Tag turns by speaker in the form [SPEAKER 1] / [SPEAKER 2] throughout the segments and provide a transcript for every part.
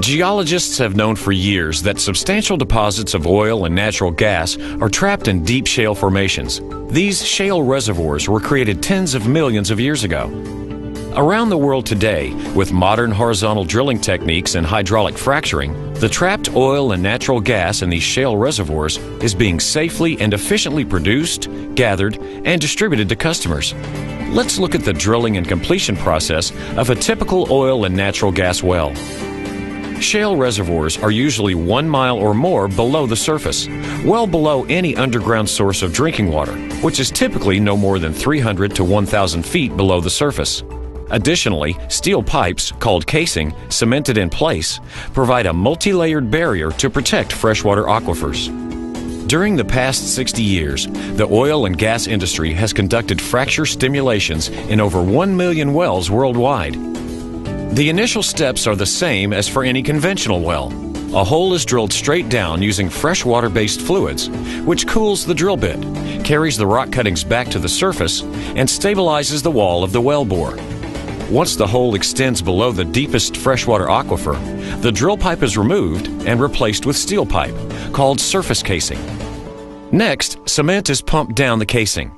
[SPEAKER 1] Geologists have known for years that substantial deposits of oil and natural gas are trapped in deep shale formations. These shale reservoirs were created tens of millions of years ago. Around the world today, with modern horizontal drilling techniques and hydraulic fracturing, the trapped oil and natural gas in these shale reservoirs is being safely and efficiently produced, gathered, and distributed to customers. Let's look at the drilling and completion process of a typical oil and natural gas well. Shale reservoirs are usually 1 mile or more below the surface, well below any underground source of drinking water, which is typically no more than 300 to 1,000 feet below the surface. Additionally, steel pipes, called casing, cemented in place, provide a multi-layered barrier to protect freshwater aquifers. During the past 60 years, the oil and gas industry has conducted fracture stimulations in over 1 million wells worldwide. The initial steps are the same as for any conventional well. A hole is drilled straight down using freshwater-based fluids, which cools the drill bit, carries the rock cuttings back to the surface, and stabilizes the wall of the well bore. Once the hole extends below the deepest freshwater aquifer, the drill pipe is removed and replaced with steel pipe, called surface casing. Next, cement is pumped down the casing.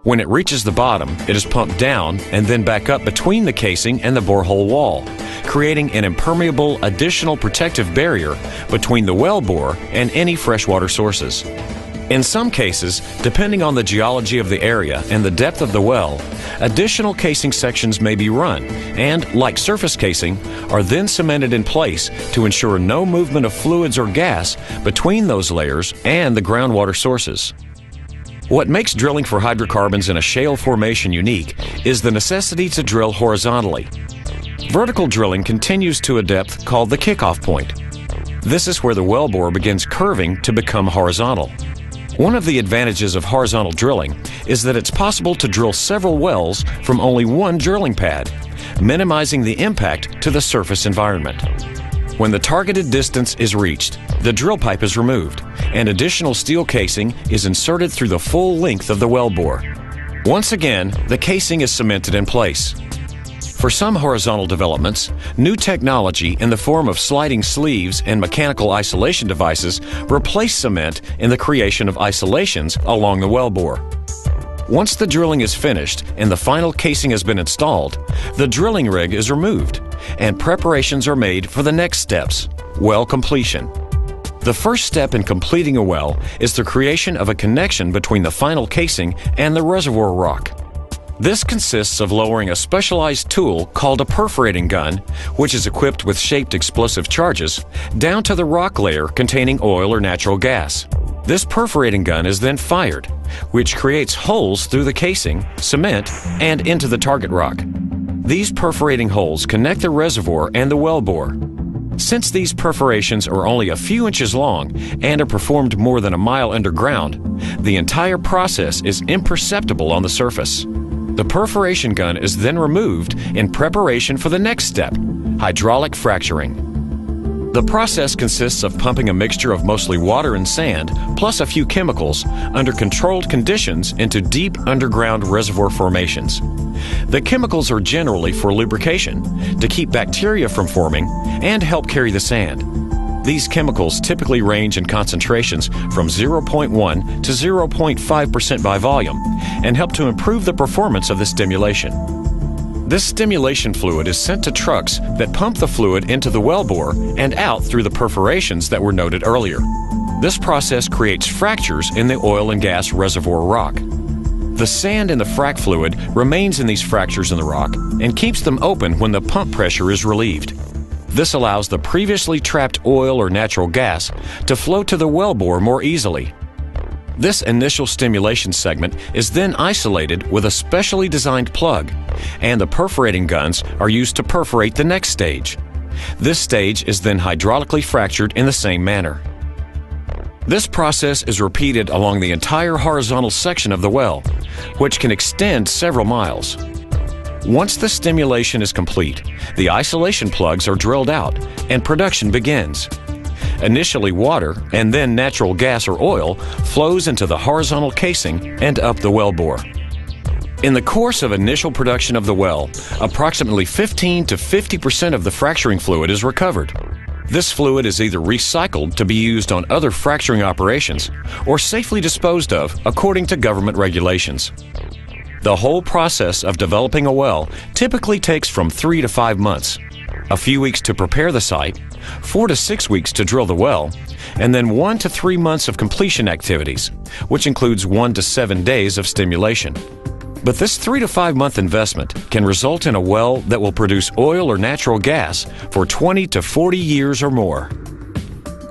[SPEAKER 1] When it reaches the bottom, it is pumped down and then back up between the casing and the borehole wall, creating an impermeable additional protective barrier between the well bore and any freshwater sources. In some cases, depending on the geology of the area and the depth of the well, additional casing sections may be run and, like surface casing, are then cemented in place to ensure no movement of fluids or gas between those layers and the groundwater sources. What makes drilling for hydrocarbons in a shale formation unique is the necessity to drill horizontally. Vertical drilling continues to a depth called the kickoff point. This is where the wellbore begins curving to become horizontal. One of the advantages of horizontal drilling is that it's possible to drill several wells from only one drilling pad, minimizing the impact to the surface environment. When the targeted distance is reached, the drill pipe is removed, and additional steel casing is inserted through the full length of the wellbore. Once again, the casing is cemented in place. For some horizontal developments, new technology in the form of sliding sleeves and mechanical isolation devices replace cement in the creation of isolations along the wellbore. Once the drilling is finished and the final casing has been installed, the drilling rig is removed and preparations are made for the next steps, well completion. The first step in completing a well is the creation of a connection between the final casing and the reservoir rock. This consists of lowering a specialized tool called a perforating gun, which is equipped with shaped explosive charges, down to the rock layer containing oil or natural gas. This perforating gun is then fired, which creates holes through the casing, cement, and into the target rock. These perforating holes connect the reservoir and the wellbore. Since these perforations are only a few inches long and are performed more than a mile underground, the entire process is imperceptible on the surface. The perforation gun is then removed in preparation for the next step, hydraulic fracturing. The process consists of pumping a mixture of mostly water and sand, plus a few chemicals, under controlled conditions into deep underground reservoir formations. The chemicals are generally for lubrication, to keep bacteria from forming, and help carry the sand. These chemicals typically range in concentrations from 0.1 to 0.5% by volume and help to improve the performance of the stimulation. This stimulation fluid is sent to trucks that pump the fluid into the wellbore and out through the perforations that were noted earlier. This process creates fractures in the oil and gas reservoir rock. The sand in the frac fluid remains in these fractures in the rock and keeps them open when the pump pressure is relieved. This allows the previously trapped oil or natural gas to flow to the wellbore more easily. This initial stimulation segment is then isolated with a specially designed plug, and the perforating guns are used to perforate the next stage. This stage is then hydraulically fractured in the same manner. This process is repeated along the entire horizontal section of the well, which can extend several miles. Once the stimulation is complete, the isolation plugs are drilled out and production begins. Initially water and then natural gas or oil flows into the horizontal casing and up the wellbore. In the course of initial production of the well, approximately 15 to 50% of the fracturing fluid is recovered. This fluid is either recycled to be used on other fracturing operations or safely disposed of according to government regulations. The whole process of developing a well typically takes from 3 to 5 months, a few weeks to prepare the site, 4 to 6 weeks to drill the well, and then 1 to 3 months of completion activities, which includes 1 to 7 days of stimulation. But this 3 to 5 month investment can result in a well that will produce oil or natural gas for 20 to 40 years or more.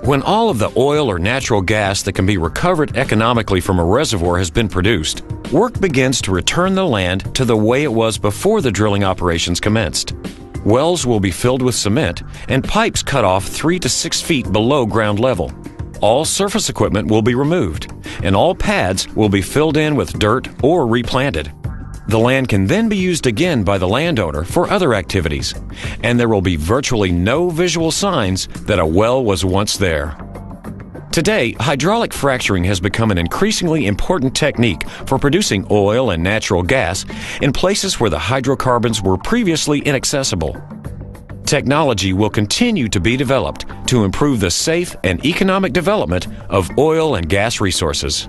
[SPEAKER 1] When all of the oil or natural gas that can be recovered economically from a reservoir has been produced, work begins to return the land to the way it was before the drilling operations commenced. Wells will be filled with cement and pipes cut off 3 to 6 feet below ground level. All surface equipment will be removed, and all pads will be filled in with dirt or replanted. The land can then be used again by the landowner for other activities, and there will be virtually no visual signs that a well was once there. Today, hydraulic fracturing has become an increasingly important technique for producing oil and natural gas in places where the hydrocarbons were previously inaccessible. Technology will continue to be developed to improve the safe and economic development of oil and gas resources.